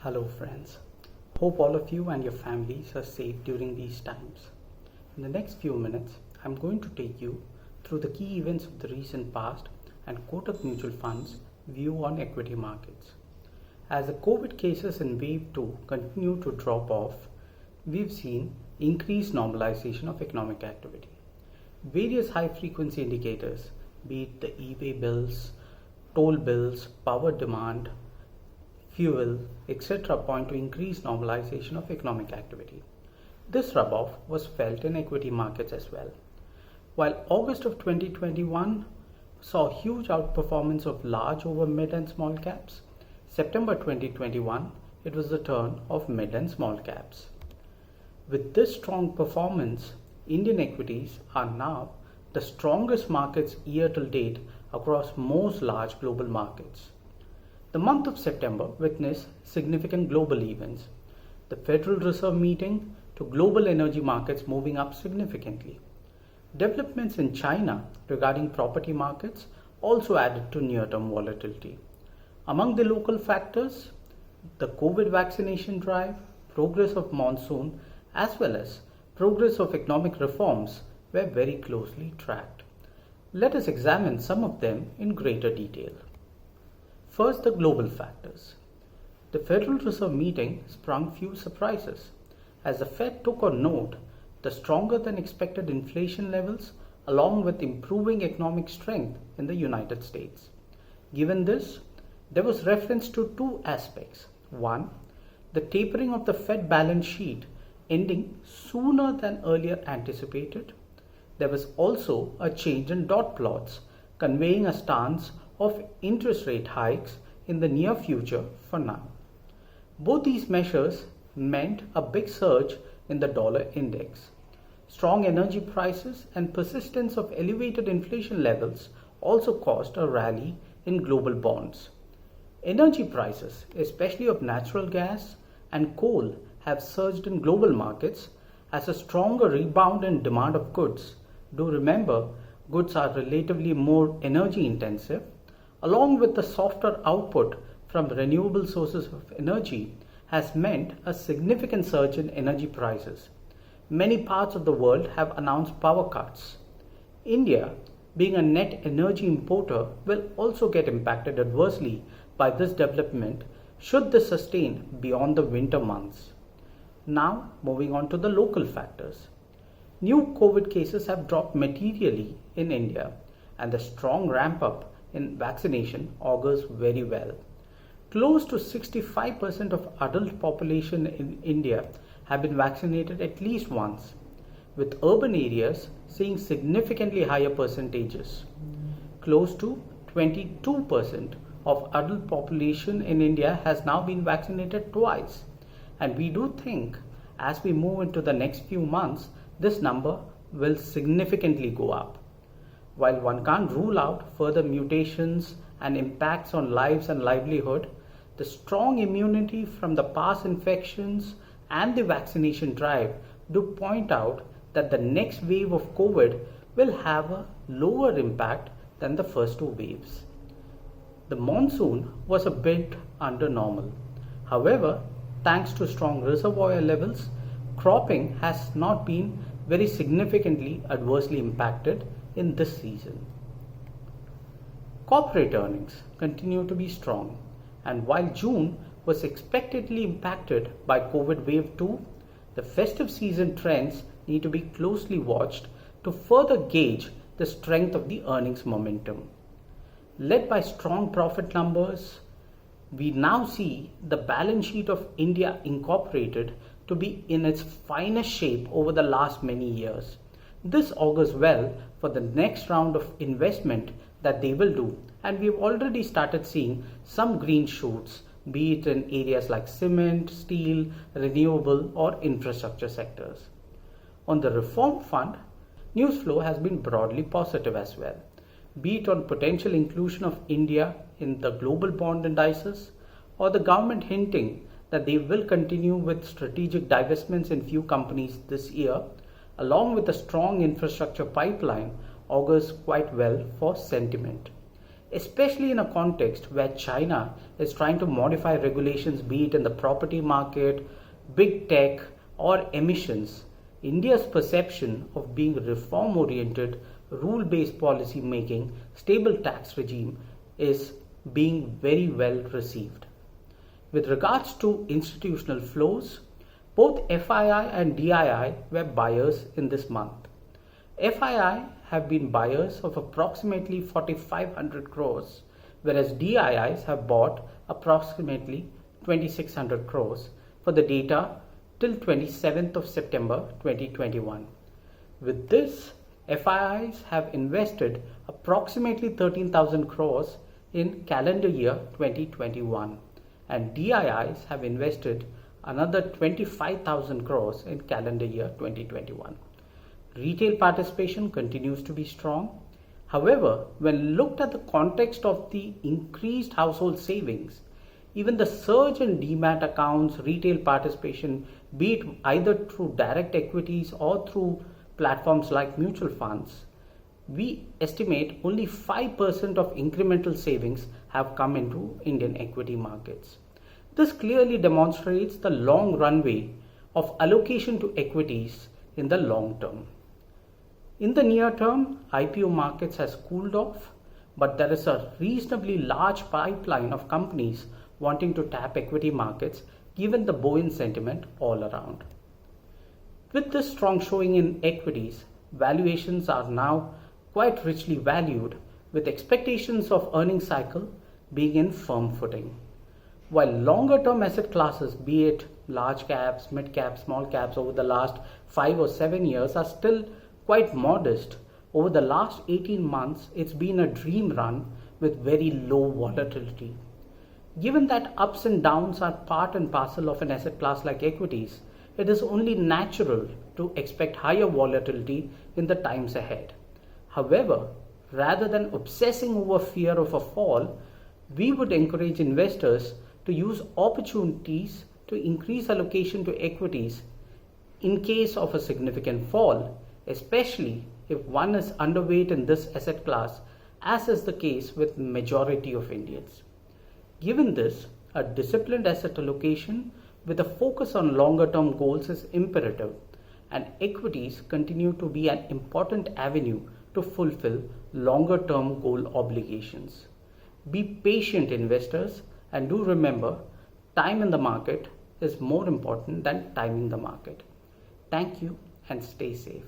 Hello friends, hope all of you and your families are safe during these times. In the next few minutes, I'm going to take you through the key events of the recent past and Kotak Mutual Fund's view on equity markets. As the COVID cases in wave 2 continue to drop off, we've seen increased normalization of economic activity. Various high frequency indicators, be it the e-way bills, toll bills, power demand, fuel, etc., point to increased normalization of economic activity. This rub-off was felt in equity markets as well. While August of 2021 saw huge outperformance of large over mid and small caps, September 2021 it was the turn of mid and small caps. With this strong performance, Indian equities are now the strongest markets year till date across most large global markets. The month of September witnessed significant global events. The Federal Reserve meeting to global energy markets moving up significantly. Developments in China regarding property markets also added to near-term volatility. Among the local factors, the COVID vaccination drive, progress of monsoon, as well as progress of economic reforms were very closely tracked. Let us examine some of them in greater detail. First, the global factors. The Federal Reserve meeting sprung few surprises as the Fed took on note the stronger than expected inflation levels along with improving economic strength in the United States. Given this, there was reference to two aspects. One, the tapering of the Fed balance sheet ending sooner than earlier anticipated. There was also a change in dot plots conveying a stance of interest rate hikes in the near future for now. Both these measures meant a big surge in the dollar index. Strong energy prices and persistence of elevated inflation levels also caused a rally in global bonds. Energy prices, especially of natural gas and coal, have surged in global markets as a stronger rebound in demand of goods. Do remember, goods are relatively more energy intensive, along with the softer output from renewable sources of energy has meant a significant surge in energy prices. Many parts of the world have announced power cuts. India, being a net energy importer, will also get impacted adversely by this development should this sustain beyond the winter months. Now, moving on to the local factors. New COVID cases have dropped materially in India, and the strong ramp up in vaccination augurs very well. Close to 65% of adult population in India have been vaccinated at least once, with urban areas seeing significantly higher percentages. Close to 22% of adult population in India has now been vaccinated twice, and we do think as we move into the next few months, this number will significantly go up. While one can't rule out further mutations and impacts on lives and livelihood, the strong immunity from the past infections and the vaccination drive do point out that the next wave of COVID will have a lower impact than the first two waves. The monsoon was a bit under normal. However, thanks to strong reservoir levels, cropping has not been very significantly adversely impacted in this season. Corporate earnings continue to be strong, and while June was expectedly impacted by COVID wave 2, the festive season trends need to be closely watched to further gauge the strength of the earnings momentum. Led by strong profit numbers, we now see the balance sheet of India Incorporated to be in its finest shape over the last many years. This augurs well for the next round of investment that they will do, and we've already started seeing some green shoots, be it in areas like cement, steel, renewable or infrastructure sectors. On the reform front, news flow has been broadly positive as well, be it on potential inclusion of India in the global bond indices or the government hinting that they will continue with strategic divestments in few companies this year, along with a strong infrastructure pipeline, augurs quite well for sentiment. especially in a context where China is trying to modify regulations, be it in the property market, big tech, or emissions. India's perception of being reform oriented, rule based policy making, stable tax regime is being very well received. With regards to institutional flows, both FII and DII were buyers in this month. FII have been buyers of approximately 4,500 crores, whereas DIIs have bought approximately 2,600 crores for the data till 27th of September 2021. With this, FIIs have invested approximately 13,000 crores in calendar year 2021, and DIIs have invested another 25,000 crores in calendar year 2021. Retail participation continues to be strong. However, when looked at the context of the increased household savings, even the surge in demat accounts, retail participation, be it either through direct equities or through platforms like mutual funds, we estimate only 5% of incremental savings have come into Indian equity markets. This clearly demonstrates the long runway of allocation to equities in the long term. In the near term, IPO markets has cooled off, but there is a reasonably large pipeline of companies wanting to tap equity markets given the buoyant sentiment all around. With this strong showing in equities, valuations are now quite richly valued, with expectations of earnings cycle being in firm footing. While longer term asset classes, be it large caps, mid caps, small caps over the last 5 or 7 years are still quite modest, over the last 18 months it's been a dream run with very low volatility. Given that ups and downs are part and parcel of an asset class like equities, it is only natural to expect higher volatility in the times ahead. However, rather than obsessing over fear of a fall, we would encourage investors to use opportunities to increase allocation to equities in case of a significant fall, especially if one is underweight in this asset class, as is the case with majority of Indians. Given this, a disciplined asset allocation with a focus on longer term goals is imperative, and equities continue to be an important avenue to fulfill longer term goal obligations. Be patient, investors, and do remember, time in the market is more important than timing the market. Thank you and stay safe.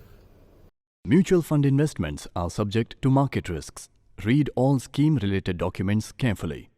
Mutual fund investments are subject to market risks. Read all scheme-related documents carefully.